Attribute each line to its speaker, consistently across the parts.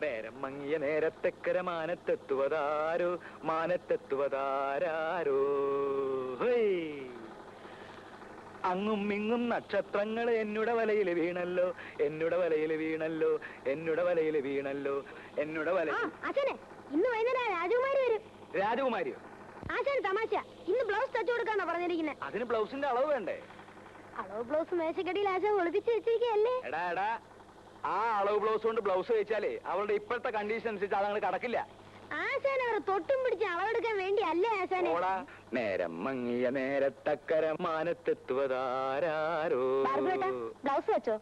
Speaker 1: നേരം മങ്ങിയ നേരത്തെക്കര മാനത്തെത്തുവതാരോ മാനത്തെത്തുവതാരോ. അങ്ങും ഇങ്ങും നക്ഷത്രങ്ങൾ എന്നുടെ വലയിൽ വീണല്ലോ എന്നുടെ വലയിൽ വീണല്ലോ എന്നുടെ വലയിൽ വീണല്ലോ എന്നുടെ വല.
Speaker 2: ഇന്ന് വൈകുന്നേരം രാജകുമാരി വരും.
Speaker 1: രാജകുമാരിയോ?
Speaker 2: ആശാൻ തമാശ. ഇന്ന് ബ്ലൗസ് തച്ചു കൊടുക്കാന്നാ പറഞ്ഞിരിക്കുന്നത്.
Speaker 1: അതിന് ബ്ലൗസിന്റെ അളവ് വേണ്ടേ?
Speaker 2: അളവ് ബ്ലൗസ് മേശക്കടിയിൽ ആശാൻ ഒളിപ്പിച്ച് വെച്ചിരിക്കല്ലേ.
Speaker 1: എടാ എടാ, ആ അളവ് ബ്ലൗസ് കൊണ്ട് ബ്ലൗസ് വെച്ചാലേ അവളുടെ ഇപ്പോഴത്തെ കണ്ടീഷൻ അനുസരിച്ച് അതങ്ങനെ കടക്കില്ല.
Speaker 2: ആശാൻ അവർ തൊട്ടും പിടിച്ച് അളവെടുക്കാൻ വേണ്ടി അല്ലേ ആശാനെ?
Speaker 1: നേരം മങ്ങിയ നേരത്തക്കര മാനത്തെത്തുവതാരോ.
Speaker 2: ബ്ലൗസ് വെച്ചോ?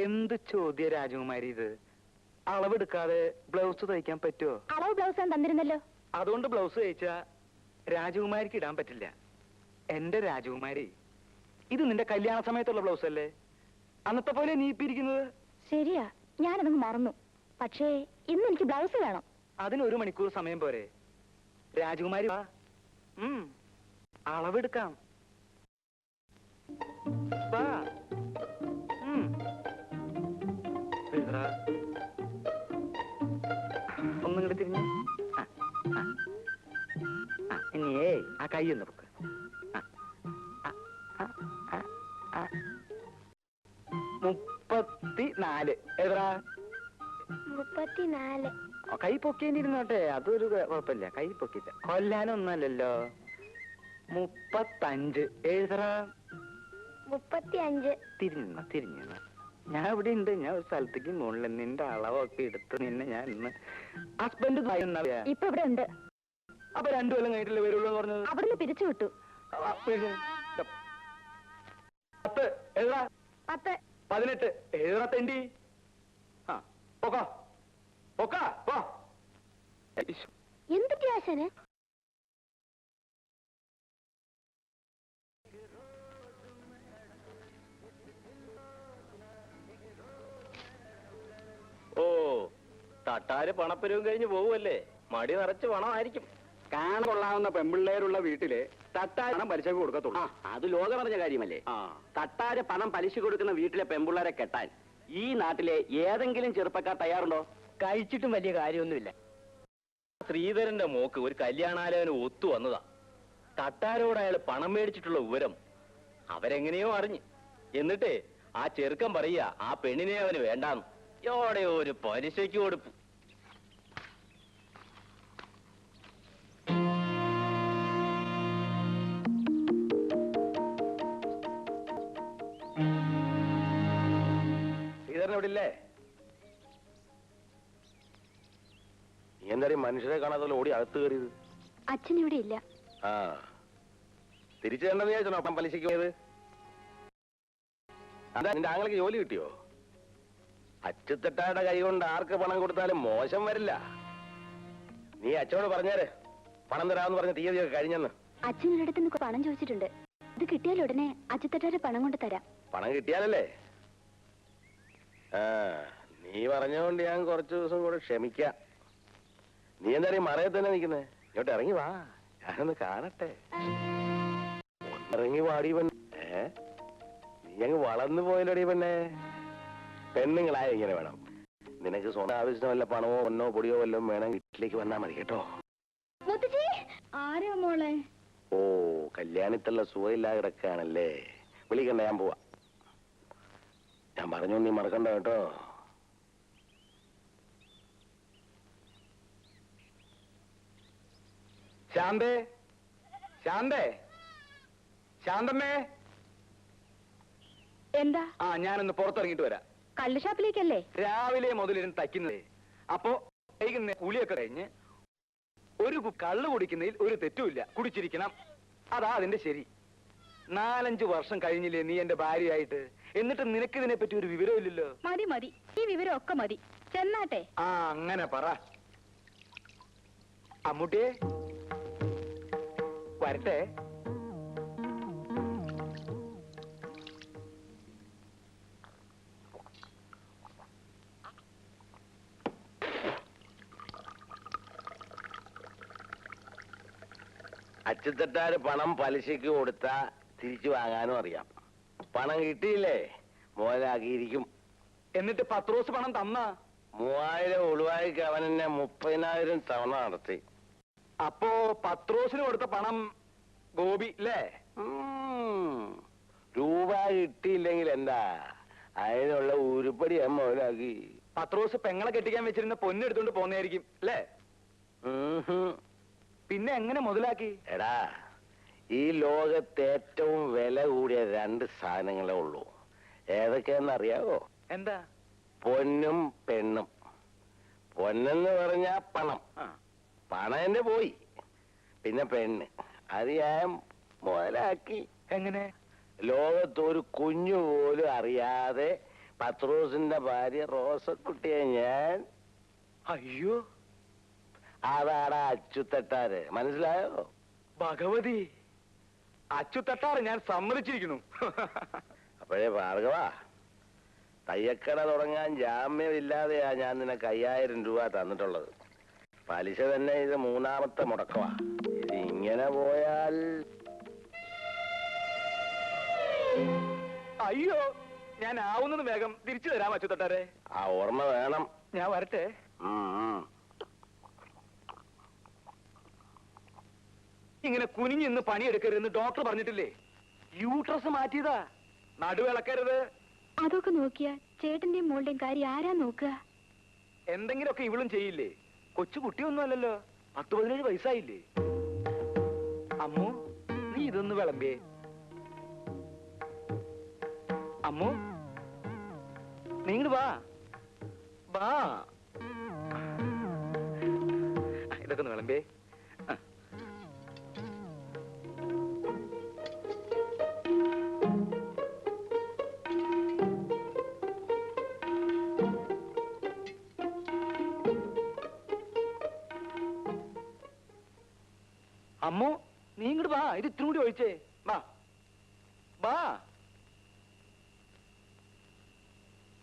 Speaker 1: എന്ത് ചോദ്യ രാജകുമാരി ഇത്? അളവെടുക്കാതെ ബ്ലൗസ് തയ്ക്കാൻ പറ്റുമോ?
Speaker 2: അളവ് ബ്ലൗസ് ഞാൻ തന്നിരുന്നല്ലോ.
Speaker 1: അതുകൊണ്ട് ബ്ലൗസ് തയ്ച്ചാ രാജകുമാരിക്ക് ഇടാൻ പറ്റില്ല. എന്റെ രാജകുമാരി, ഇത് നിന്റെ കല്യാണ സമയത്തുള്ള ബ്ലൗസ് അല്ലേ? അന്നത്തെ പോലെ നീ ഇപ്പിരിക്കുന്നത്.
Speaker 2: ശരിയാ, ഞാനതങ്ങ് മറന്നു. പക്ഷേ ഇന്ന് എനിക്ക് ബ്ലൗസ് വേണം.
Speaker 1: അതിന് 1 മണിക്കൂർ സമയം പോരെ? രാജകുമാരി വാ, അളവെടുക്കാം. വാ. ഒന്നും കൂടെ തിരിഞ്ഞു. ഇനിയേ ആ കൈ ഒന്ന് പൊക്ക്. 34. എത്ര?
Speaker 2: 34.
Speaker 1: കൈ പൊക്കേണ്ടിരുന്നോട്ടെ, അതൊരു കുഴപ്പമില്ല. കൈ പൊക്കില്ല, കൊല്ലാനൊന്നല്ലോ. 35. എഴുതറ.
Speaker 2: 35.
Speaker 1: തിരിഞ്ഞ ഞാൻ ഇവിടെ ഉണ്ട്. ഞാൻ ഒരു സ്ഥലത്തേക്ക് മുകളിൽ നിന്റെ അളവൊക്കെ എടുത്ത് നിന്നെ ഞാൻ ഇന്ന് ഹസ്ബൻഡ്
Speaker 2: ഇപ്പൊ ഇവിടെ ഉണ്ട്.
Speaker 1: അപ്പൊ 2 കൊല്ലം കഴിഞ്ഞിട്ടല്ലേ വരുള്ളൂ എന്ന് പറഞ്ഞത്?
Speaker 2: അവിടുന്ന് പിരിച്ചു വിട്ടു.
Speaker 1: 10. എഴുതാ.
Speaker 2: 10.
Speaker 1: 18. എഴുതാ തെണ്ടി.
Speaker 2: എന്തൊക്കെ ആശാന്?
Speaker 3: ഓ, തട്ടാര് പണപ്പരവും കഴിഞ്ഞ് പോവുമല്ലേ? മടി നിറച്ച് പണമായിരിക്കും.
Speaker 4: കാണ കൊള്ളാവുന്ന പെമ്പിള്ളേരുള്ള വീട്ടില് തട്ടാര് പണം പലിശക്ക് കൊടുക്കത്തുള്ളൂ.
Speaker 3: അത് ലോകം അറിഞ്ഞ കാര്യമല്ലേ? തട്ടാര് പണം പലിശ കൊടുക്കുന്ന വീട്ടിലെ പെമ്പിള്ളേരെ കെട്ടാൻ ഈ നാട്ടിലെ ഏതെങ്കിലും ചെറുപ്പക്കാർ തയ്യാറുണ്ടോ? കഴിച്ചിട്ടും വലിയ കാര്യമൊന്നുമില്ല. ശ്രീധരന്റെ മോക്ക് ഒരു കല്യാണാലോചന ഒത്തു വന്നതാ. തട്ടാരോട് അയാൾ പണം മേടിച്ചിട്ടുള്ള വിവരം അവരെങ്ങനെയോ അറിഞ്ഞ്. എന്നിട്ട് ആ ചെറുക്കൻ പറയുക ആ പെണ്ണിനെ അവന് വേണ്ടാന്ന്. എവിടെ ഒരു പലിശയ്ക്ക് കൊടുപ്പ്.
Speaker 1: ശ്രീധരൻ എവിടെ ഇല്ലേ?
Speaker 3: എന്തായാലും മനുഷ്യരെ കാണാതെ ഓടി അകത്ത് കയറിയത്.
Speaker 2: അച്ഛൻ ഇവിടെ ഇല്ല.
Speaker 3: തിരിച്ചു തരണ്ടെന്ന് വിചാരിച്ചോ അപ്പം പലിശയ്ക്ക് പോയത്? അതാ നിന്റെ ആങ്ങൾക്ക് ജോലി കിട്ടിയോ? അച്ചുത്തട്ടായുടെ കൈ കൊണ്ട് ആർക്ക് പണം കൊടുത്താലും മോശം വരില്ല. നീ അച്ഛനോട് പറഞ്ഞേരെ പണം തരാമെന്ന് പറഞ്ഞ തീയതിയൊക്കെ കഴിഞ്ഞെന്ന്.
Speaker 2: അച്ഛനടുത്ത് നിന്ന് പണം ചോദിച്ചിട്ടുണ്ട്. ഇത് കിട്ടിയാൽ ഉടനെ അച്ചുത്തട്ടാരെ പണം കൊണ്ട് തരാം.
Speaker 3: പണം കിട്ടിയാലല്ലേ? നീ പറഞ്ഞോണ്ട് ഞാൻ കുറച്ചു ദിവസം കൂടെ ക്ഷമിക്കാം. നീ എന്തായാലും മറയത്ത് തന്നെ നിൽക്കുന്നേ? ഇങ്ങോട്ട് ഇറങ്ങി വാ, ഞാനൊന്ന് കാണട്ടെ. ഒന്നിറങ്ങി വാടി പെണ്ണേ. നീ അങ്ങ് വളർന്നു പോയല്ലോടി പെണ്ണേ. പെണ്ണുങ്ങളായ ഇങ്ങനെ വേണം. നിനക്ക് സ്വന്തം ആവശ്യത്തിന് വല്ല പണമോ പൊന്നോ പൊടിയോ വല്ലതും വേണം, വീട്ടിലേക്ക് വന്നാ മതി കേട്ടോ.
Speaker 2: ആരാ മോളെ?
Speaker 3: ഓ, കല്യാണത്തുള്ള സുഖമില്ലാതെ കിടക്കാണല്ലേ? വിളിക്കണ്ട, ഞാൻ പോവാ. ഞാൻ പറഞ്ഞു, നീ മറക്കണ്ട കേട്ടോ.
Speaker 1: ശാന്തേ, ശാന്തേ, ശാന്തമ്മേ.
Speaker 2: എന്താ?
Speaker 1: ഞാനൊന്ന് പുറത്തിറങ്ങിട്ട് വരാം.
Speaker 2: കള്ള് ഷാപ്പിലേക്കല്ലേ?
Speaker 1: രാവിലെ മുതലിരുന്ന് തയ്ക്കുന്നതേ. അപ്പോ വൈകുന്നേരം കുളിയൊക്കെ കഴിഞ്ഞ് ഒരു കള്ള് കുടിക്കുന്നതിൽ ഒരു തെറ്റുമില്ല. കുടിച്ചിരിക്കണം, അതാ അതിന്റെ ശരി. 4-5 വർഷം കഴിഞ്ഞില്ലേ നീ എന്റെ ഭാര്യയായിട്ട്? എന്നിട്ട് നിനക്കിതിനെ പറ്റി ഒരു വിവരമില്ലല്ലോ.
Speaker 2: മതി മതി, ഈ വിവരം ഒക്കെ മതി. ചെന്നാട്ടെ.
Speaker 1: അങ്ങനെ പറ. അമ്മൂട്ടിയെ വരട്ടെ.
Speaker 3: അച്ചുത്തട്ടാര് പണം പലിശയ്ക്ക് കൊടുത്താ തിരിച്ചു വാങ്ങാനും അറിയാം. പണം കിട്ടിയില്ലേ മുതലാക്കിയിരിക്കും.
Speaker 1: എന്നിട്ട് പത്രോസ് പണം തന്ന
Speaker 5: 3000 ഉളുവായിക്ക് അവൻ എന്നെ 30,000 തവണ നടത്തി.
Speaker 1: അപ്പോ പത്രോസിന് കൊടുത്ത പണം ഗോപി അല്ലേ?
Speaker 5: രൂപ കിട്ടിയില്ലെങ്കിൽ എന്താ, അതിനുള്ള ഉരുപ്പടി ഞാൻ മുതലാക്കി.
Speaker 1: പത്രോസ് പെങ്ങളെ കെട്ടിക്കാൻ വെച്ചിരുന്ന പൊന്നെടുത്തോണ്ട് പോന്നായിരിക്കും അല്ലേ? പിന്നെ എങ്ങനെ മുതലാക്കി?
Speaker 5: എടാ, ഈ ലോകത്ത് ഏറ്റവും വില കൂടിയ 2 സാധനങ്ങളേ ഉള്ളൂ. ഏതൊക്കെയാണെന്നറിയാവോ?
Speaker 1: എന്താ?
Speaker 5: പൊന്നും പെണ്ണും. പൊന്നെന്ന് പറഞ്ഞാ പണം. പണം എന്നെ പോയി. പിന്നെ പെണ്ണ്, അത് ഞാൻ മുതലാക്കി.
Speaker 1: എങ്ങനെ?
Speaker 5: ലോകത്തൊരു കുഞ്ഞു പോലും അറിയാതെ പത്രോസിന്റെ ഭാര്യ റോസക്കുട്ടിയെ ഞാൻ...
Speaker 1: അയ്യോ,
Speaker 5: അതാടാ അച്ചുതട്ടാര്. മനസ്സിലായോ?
Speaker 1: ഭഗവതി, അച്ചുതട്ടാറ് ഞാൻ സമ്മതിച്ചിരിക്കുന്നു.
Speaker 5: അപ്പോഴേ ഭാർഗവ, തയ്യക്കട തുടങ്ങാൻ ജാമ്യമില്ലാതെയാ ഞാൻ നിനക്ക് 5000 രൂപ തന്നിട്ടുള്ളത്. പലിശ തന്നെ ഇത് 3ാമത്തെ മുടക്കമാ. ഇത് ഇങ്ങനെ പോയാൽ...
Speaker 1: അയ്യോ, ഞാൻ ആവുന്നത് വേഗം തിരിച്ചു തരാം അച്ചുതട്ടാരെ.
Speaker 5: ആ ഓർമ്മ വേണം.
Speaker 1: ഞാൻ വരട്ടെ. ഇങ്ങനെ കുനിഞ്ഞിന്ന് പണിയെടുക്കരുതെന്ന് ഡോക്ടർ പറഞ്ഞിട്ടില്ലേ? യൂട്രസ് മാറ്റിയതാ, നടുവിളക്കരുത്.
Speaker 2: അതൊക്കെ നോക്കിയാ ചേട്ടന്റെയും മോളുടെയും കാര്യം ആരാ നോക്കുക?
Speaker 1: എന്തെങ്കിലുമൊക്കെ ഇവളും ചെയ്യില്ലേ? കൊച്ചു കുട്ടിയൊന്നും അല്ലല്ലോ, 10-17 വയസ്സായില്ലേ? അമ്മു, നീ ഇതൊന്ന് വിളമ്പേ. അമ്മു, നീ ഇങ്ങട് വാ വാ. ഇതൊക്കെ ഒന്ന് വിളമ്പേ. അമ്മു, നീ ഇങ്ങോട്ട് വാ, ഇത് ഇത്തിരി കൂടി ഒഴിച്ചേ. വാ വാ.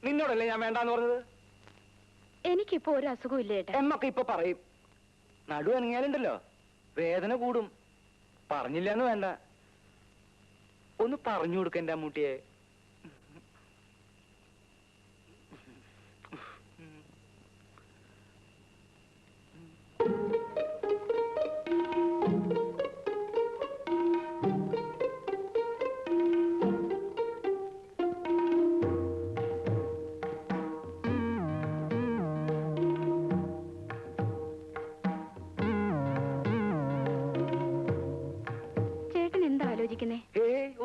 Speaker 1: നിന്നോടല്ലേ ഞാൻ വേണ്ടാന്ന് പറഞ്ഞത്?
Speaker 2: എനിക്കിപ്പോ ഒരു അസുഖവും ഇല്ല ചേട്ടാ.
Speaker 1: എന്നൊക്കെ ഇപ്പൊ പറയും. നടു അനങ്ങിയാലുണ്ടല്ലോ വേദന കൂടും. പറഞ്ഞില്ലാന്ന് വേണ്ട, ഒന്ന് പറഞ്ഞു കൊടുക്ക എന്റെ അമ്മൂട്ടിയെ.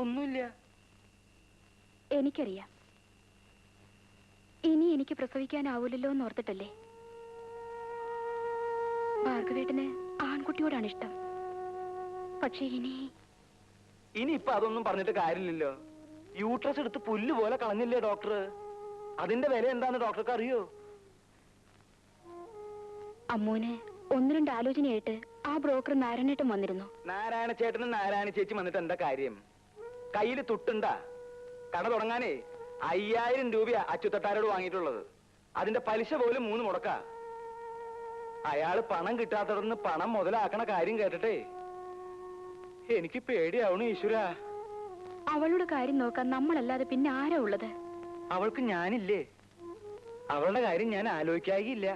Speaker 1: ഒന്നുമില്ല.
Speaker 2: എനിക്കറിയാം, ഇനി എനിക്ക് പ്രസവിക്കാനാവൂലല്ലോ എന്ന് ഓർത്തിട്ടല്ലേ. ഭാർഗവേട്ടന് ആൺകുട്ടിയോടാണ് ഇഷ്ടം. പക്ഷെ
Speaker 1: ഇനിയിപ്പൊ അതൊന്നും പറഞ്ഞിട്ട് കാര്യമില്ലല്ലോ. യൂട്രസ് എടുത്ത് പുല്ല് പോലെ കളഞ്ഞില്ലേ ഡോക്ടർ? അതിന്റെ വില എന്താന്ന് ഡോക്ടർക്ക് അറിയോ?
Speaker 2: അമ്മൂന് 1-2 ആലോചനയായിട്ട് ആ ബ്രോക്കർ നാരായണേട്ടൻ വന്നിരുന്നു.
Speaker 1: നാരായണ ചേട്ടനും നാരായണ ചേച്ചി വന്നിട്ട് എന്താ കാര്യം? കയ്യില് തുട്ടുണ്ടാ? കട തുടങ്ങാനേ 5000 രൂപയാ അച്ചുതട്ടാരോട് വാങ്ങിയിട്ടുള്ളത്. അതിന്റെ പലിശ പോലും 3 മുടക്കാ. അയാള് പണം കിട്ടാത്തടന്ന് പണം മുതലാക്കണ കാര്യം കേട്ടിട്ടേ എനിക്ക് പേടിയാവണു ഈശ്വര.
Speaker 2: അവളുടെ കാര്യം നോക്കാൻ നമ്മളല്ലാതെ പിന്നെ ആരാ ഉള്ളത്?
Speaker 1: അവൾക്ക് ഞാനില്ലേ? അവളുടെ കാര്യം ഞാൻ ആലോചിക്കാകില്ല.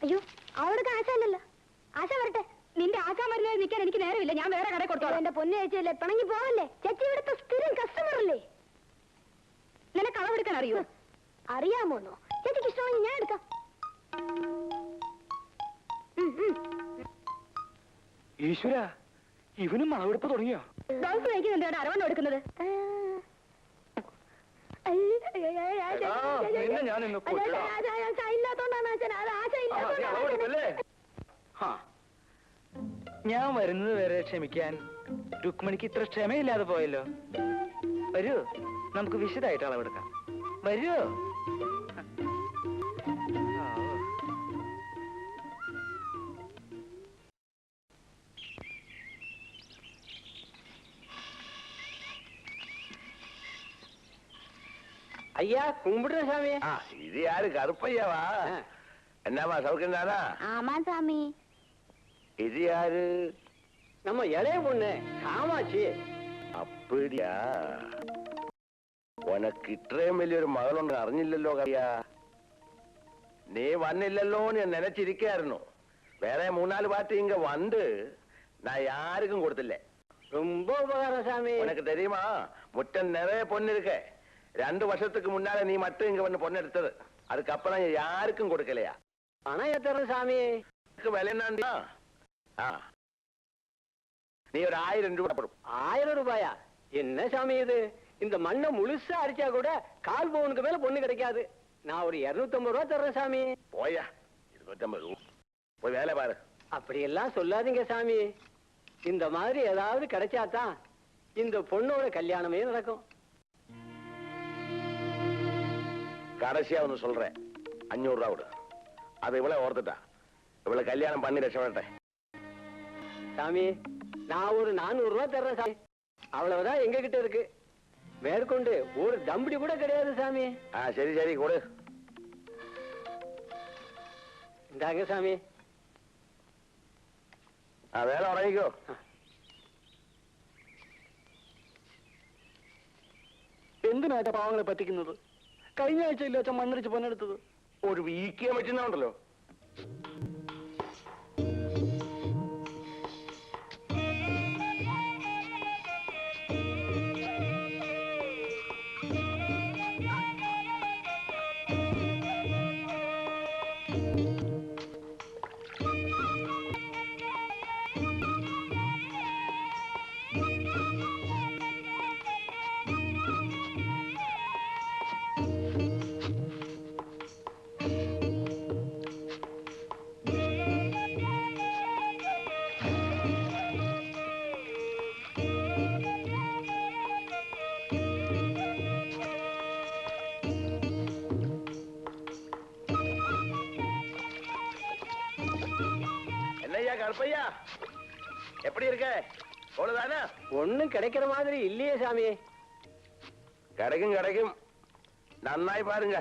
Speaker 2: അയ്യോ, അവളുടെ ആശയല്ലല്ലോ. ആശ വരട്ടെ. നിന്റെ ആശാ മരുന്ന് നിൽക്കാൻ എനിക്ക് നേരമില്ല. ഞാൻ വേറെ കടയിൽ കൊടുത്തോളാം. എന്റെ പൊന്നു ചേച്ചിയല്ലേ, പിണങ്ങി പോവല്ലേ? ചേച്ചി ഇവിടുത്തെ സ്ഥിരം കസ്റ്റമർ അല്ലേ? നിനക്ക് അളവെടുക്കാൻ അറിയോ? അറിയാമോന്നോ? ചേച്ചിക്ക് ഇഷ്ടമാണെങ്കിൽ ഞാൻ എടുക്കാം.
Speaker 1: ഈശ്വര, ഇവനും അളവെടുപ്പ് തുടങ്ങിയോ?
Speaker 2: ഡോക്ടർ കഴിക്കുന്നുണ്ട് അരവണ്ണം എടുക്കുന്നത്.
Speaker 1: ഞാൻ വരുന്നത് വരെ ക്ഷമിക്കാൻ രുക്മിണിക്ക് ഇത്ര ക്ഷമയില്ലാതെ പോയല്ലോ. വരൂ, നമുക്ക് വിശദമായിട്ട് അളവെടുക്കാം. വരൂ.
Speaker 3: ஐயா, கும்பிடுற சாமி.
Speaker 5: இது யாரு? கருப்பையாவா? என்னம்மா சௌக்கியம் தானா?
Speaker 2: ஆமா சாமி.
Speaker 5: இது யாரு?
Speaker 3: நம்ம இளைய பொண்ணு காமாட்சி.
Speaker 5: அப்படியா? ഉനക്ക് ഇത്രയും വലിയൊരു മകളുണ്ട് അറിഞ്ഞില്ലല്ലോ കറിയാ. നീ വന്നില്ലല്ലോ ഞാൻ നനച്ചിരിക്കായിരുന്നു. വേറെ 3-4 പാർട്ടി ഇങ്ങ വന്ന് ഞാൻ யாருக்கும் കൊടുത്തില്ലേ.
Speaker 3: ரொம்ப உபகாரம் சாமி.
Speaker 5: உனக்கு தெரியுமா, முட்டம் நிறைய பொண்ணு இருக்க. 2 வருஷத்துக்கு முன்னால நீ மட்டும் இங்க வந்து பொண்ணு எடுத்தது. அதுக்கப்புறம் யாருக்கும் கொடுக்கலையா?
Speaker 3: பணம் எத்தனை சாமி?
Speaker 5: விலை என்னா? நீ ஒரு 1000 ரூபாய் போடும்.
Speaker 3: 1000 ரூபாயா? என்ன சாமி இது? இந்த மண்ணை முழுசா அடிச்சா கூட 1/4 பவுனுக்கு மேல பொண்ணு கிடைக்காது. நான் ஒரு 250 ரூபாய் தர்றேன் சாமி.
Speaker 5: போயா, 250. போய் வேலை பாரு.
Speaker 3: அப்படியெல்லாம் சொல்லாதீங்க சாமி. இந்த மாதிரி ஏதாவது கிடைச்சாதான் இந்த பொண்ணோட கல்யாணமே நடக்கும்.
Speaker 5: கடைசியா ஒண்ணு சொல்றேன், 500 ரூபா விடு. அது இவ்வளவு ஓர்த்துட்டா. இவ்வளவு கல்யாணம் பண்ணி ரசப்பட்டேன்
Speaker 3: சாமி. நான் ஒரு 400 ரூபாய் தர்றேன் சாமி. அவ்வளவுதான் எங்க கிட்ட இருக்கு. மேற்கொண்டு ஒரு தம்படி கூட கிடையாது சாமி.
Speaker 5: சரி சரி கொடு.
Speaker 3: இந்தாங்க சாமி.
Speaker 5: വേല ഉറങ്ങിക്കോ.
Speaker 1: എന്തിനാ പാവങ്ങളെ പറ്റിക്കുന്നത്? കഴിഞ്ഞ ആഴ്ച ഇല്ല അച്ഛൻ മണ്ണടിച്ച് പൊന്നെടുത്തത്.
Speaker 5: ഒരു വീക്കിയാൻ പറ്റുന്നുണ്ടല്ലോ. கருப்பையா, எப்படி இருக்க? அவ்வளவுதானே?
Speaker 3: ஒண்ணும் கிடைக்கிற மாதிரி இல்லையே சாமி.
Speaker 5: கிடைக்கும் கிடைக்கும், நன்னாய் பாருங்க.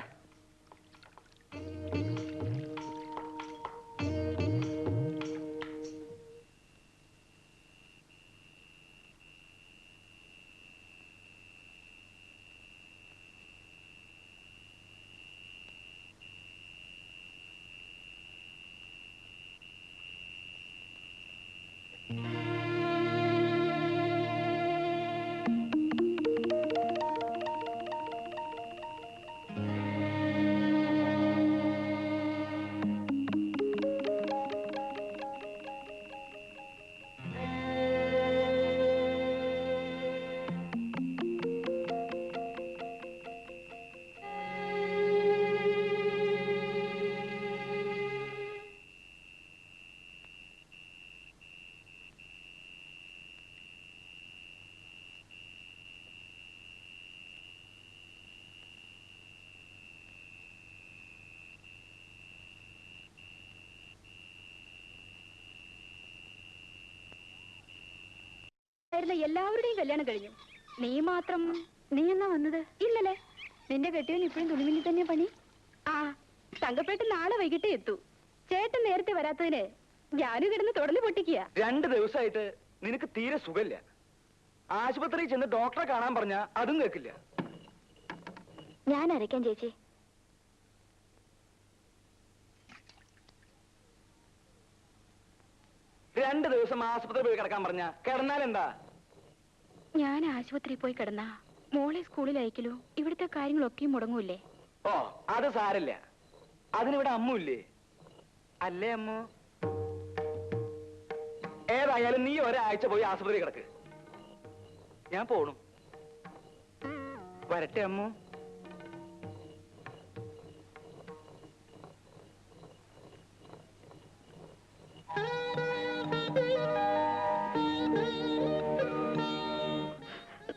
Speaker 2: എല്ലാവരുടെയും കല്യാണം കഴിഞ്ഞു. നീ മാത്രം. നീ എന്നാ വന്നത്? ഇന്നലെ. നിന്റെ കെട്ടിയവൻ ഇപ്പോഴും തുണിമില്ലിൽ തന്നെ പണി. തങ്കപ്പേട്ട് നാളെ വൈകിട്ടേ എത്തൂ. ചേട്ടൻ നേരത്തെ വരാത്തതിന് ഞാനും കിടന്ന് തുടർന്ന് പൊട്ടിക്കുക.
Speaker 1: 2 ദിവസമായിട്ട് നിനക്ക് തീരെ സുഖമില്ല. ആശുപത്രിയിൽ ചെന്ന് ഡോക്ടറെ കാണാൻ പറഞ്ഞ അതും കേൾക്കില്ല.
Speaker 2: ഞാൻ അരയ്ക്കാൻ ചേച്ചി.
Speaker 1: രണ്ട് ദിവസം ആശുപത്രി പോയി കിടക്കാൻ പറഞ്ഞ കിടന്നാലെന്താ?
Speaker 2: ഞാൻ ആശുപത്രിയിൽ പോയി കിടന്നാ മോളെ സ്കൂളിൽ അയക്കലോ ഇവിടുത്തെ കാര്യങ്ങളൊക്കെയും മുടങ്ങൂല്ലേ?
Speaker 1: ഓ, അത് സാരില്ല. അതിനിവിടെ അമ്മുല്ലേ? അല്ലേ അമ്മു? ഏതായാലും നീ ഒരാഴ്ച പോയി ആശുപത്രി കിടക്ക്. ഞാൻ പോണു. വരട്ടെ അമ്മു.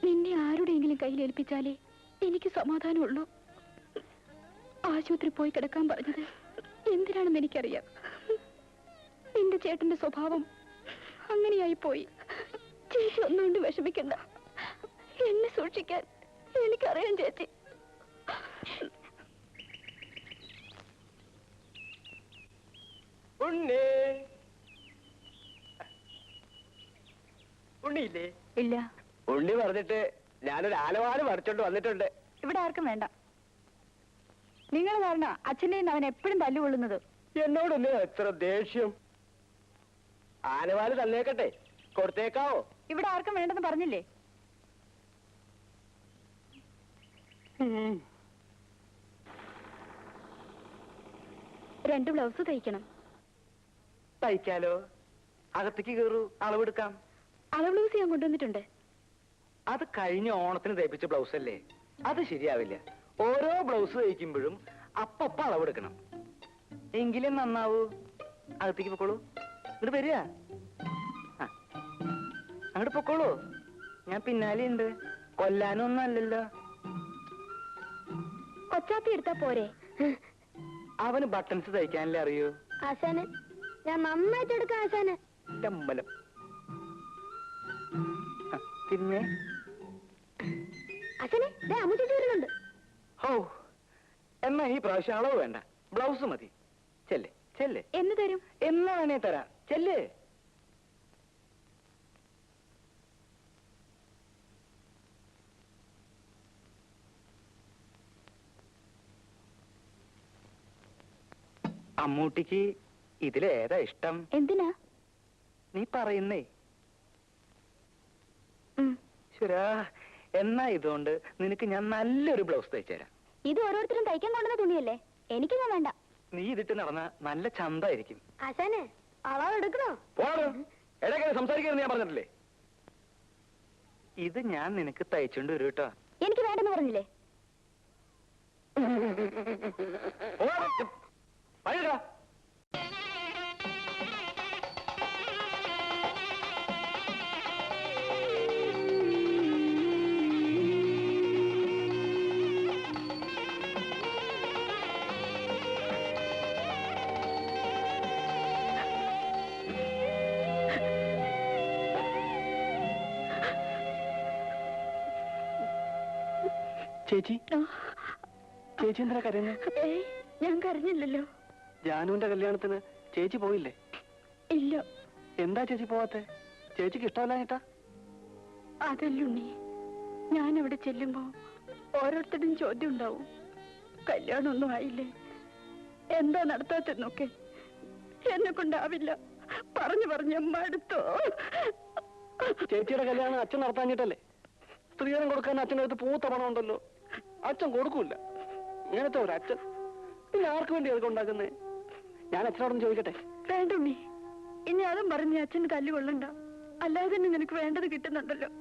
Speaker 2: നിന്നെ ആരുടെയെങ്കിലും കയ്യിലേൽപ്പിച്ചാലേ എനിക്ക് സമാധാനമുള്ളൂ. ആശുപത്രി പോയി കിടക്കാൻ പറഞ്ഞത് എന്തിനാണെന്ന് എനിക്കറിയാം. നിന്റെ ചേട്ടന്റെ സ്വഭാവം അങ്ങനെയായി പോയി. ചേച്ചി ഒന്നുകൊണ്ട് വിഷമിക്കണ്ട. എന്നെ സൂക്ഷിക്കാൻ എനിക്കറിയാം ചേച്ചി.
Speaker 3: ഉണ്ണിയില്ലേ?
Speaker 2: ഇല്ല.
Speaker 3: ഉണ്ണി പറഞ്ഞിട്ട് ഞാനൊരു ആലവാട് പറിച്ചോണ്ട് വന്നിട്ടുണ്ട്.
Speaker 2: ഇവിടെ ആർക്കും വേണ്ട. നിങ്ങൾ കാരണം അച്ഛൻ്റെയും അവൻ എപ്പോഴും തല്ലുകൊള്ളുന്നത്.
Speaker 3: എന്നോടൊന്ന് എത്ര ദേഷ്യം. ആനവാല് തന്നേക്കട്ടെ, കൊടുത്തേക്കാവോ?
Speaker 2: ഇവിടെ ആർക്കും വേണ്ടെന്ന് പറഞ്ഞില്ലേ? രണ്ട് ബ്ലൗസ് തയ്ക്കണം.
Speaker 1: തയ്ക്കാലോ, അകത്തേക്ക് കയറൂ, അളവെടുക്കാം.
Speaker 2: അളവ് ബ്ലൗസ് ഞാൻ കൊണ്ടുവന്നിട്ടുണ്ട്.
Speaker 1: അത് കഴിഞ്ഞ ഓണത്തിന് തയ്പ്പിച്ച ബ്ലൗസ് അല്ലേ, അത് ശരിയാവില്ല. ഓരോ ബ്ലൗസ് തയ്ക്കുമ്പോഴും അപ്പപ്പ അളവെടുക്കണം, എങ്കിലും നന്നാവൂ. അകത്തേക്ക് പൊക്കോളൂ, ഇങ്ങോട്ട് വരിക. അങ്ങോട്ട് പൊക്കോളൂ, ഞാൻ പിന്നാലെ ഉണ്ട്. കൊല്ലാനൊന്നും അല്ലല്ലോ.
Speaker 2: കൊച്ചാപ്പി എടുത്താ പോരെ?
Speaker 1: അവന് ബട്ടൺസ് തയ്ക്കാനല്ലേ അറിയൂ.
Speaker 2: ആശാന് ഞാൻ നന്നായിട്ട് എടുക്കാം. ആശാന്
Speaker 1: അമ്പലം പിന്നെ
Speaker 2: ആശാനെ അമ്മ ചേച്ചി വരുന്നുണ്ട്.
Speaker 1: ഓ, എന്നാ ഈ പ്രാവശ്യം അളവ് വേണ്ട, ബ്ലൗസ് മതി. ചെല്ലേ ചെല്ലേ.
Speaker 2: എന്ന് തരും?
Speaker 1: എന്നാ വേണേ തരാം, ചെല്ലേ. അമ്മൂട്ടിക്ക് ഇതിലേതാ ഇഷ്ടം?
Speaker 2: എന്തിനാ
Speaker 1: നീ പറയുന്നേ. ശരാ, എന്നാ ഇതുകൊണ്ട് നിനക്ക് ഞാൻ നല്ലൊരു ബ്ലൗസ് തയ്ച്ചു തരാം.
Speaker 2: ഇത് ഓരോരുത്തരും തയ്ക്കാൻ കൊണ്ടുവന്ന തുണിയല്ലേ, എനിക്കൊന്നും വേണ്ട.
Speaker 1: നീ ഇതിട്ട് നടന്ന നല്ല ചന്തായിരിക്കും.
Speaker 2: ആശാനെ അളവ് എടുക്കണോ?
Speaker 1: പോണോ, ഇടയ്ക്ക് സംസാരിക്കരുത് ഞാൻ പറഞ്ഞിട്ടില്ലേ. ഇത് ഞാൻ നിനക്ക് തയ്ച്ചോണ്ട് വരും കേട്ടോ.
Speaker 2: എനിക്ക് വേണ്ടെന്ന് പറഞ്ഞില്ലേ?
Speaker 1: പഴയടാ. ചേച്ചി, ചേച്ചി എന്തിനാ കരയുന്നത്?
Speaker 2: ഞാൻ കരഞ്ഞില്ലല്ലോ.
Speaker 1: ജാനുവിന്റെ കല്യാണത്തിന് ചേച്ചി പോയില്ലേ?
Speaker 2: ഇല്ല.
Speaker 1: എന്താ ചേച്ചി പോവാത്തെ? ചേച്ചിക്ക് ഇഷ്ടമല്ലാഞ്ഞിട്ടാ?
Speaker 2: അതല്ലുണ്ണി, ഞാൻ അവിടെ ചെല്ലുമ്പോ ഓരോരുത്തരും ചോദ്യം ഉണ്ടാവും. കല്യാണമൊന്നും ആയില്ലേ, എന്താ നടത്താത്തെന്നൊക്കെ. എന്നെ കൊണ്ടാവില്ല, പറഞ്ഞു പറഞ്ഞ് മടുത്തോ.
Speaker 1: ചേച്ചിയുടെ കല്യാണം അച്ഛൻ നടത്താഞ്ഞിട്ടല്ലേ? സ്ത്രീധനം കൊടുക്കാൻ അച്ഛൻ്റെ അടുത്ത് പൂത്ത പണം ഉണ്ടല്ലോ, അച്ഛൻ കൊടുക്കൂല. ഇങ്ങനത്തെ ഒരു അച്ഛൻ പിന്നെ ആർക്ക് വേണ്ടി അതൊക്കെ ഉണ്ടാക്കുന്നേ? ഞാൻ അച്ഛനോടൊന്ന് ചോദിക്കട്ടെ?
Speaker 2: വേണ്ടുണ്ണി, ഇനി അതും പറഞ്ഞ് അച്ഛന് തല്ലുകൊള്ളണ്ട. അല്ലാതെ തന്നെ നിനക്ക് വേണ്ടത് കിട്ടുന്നുണ്ടല്ലോ.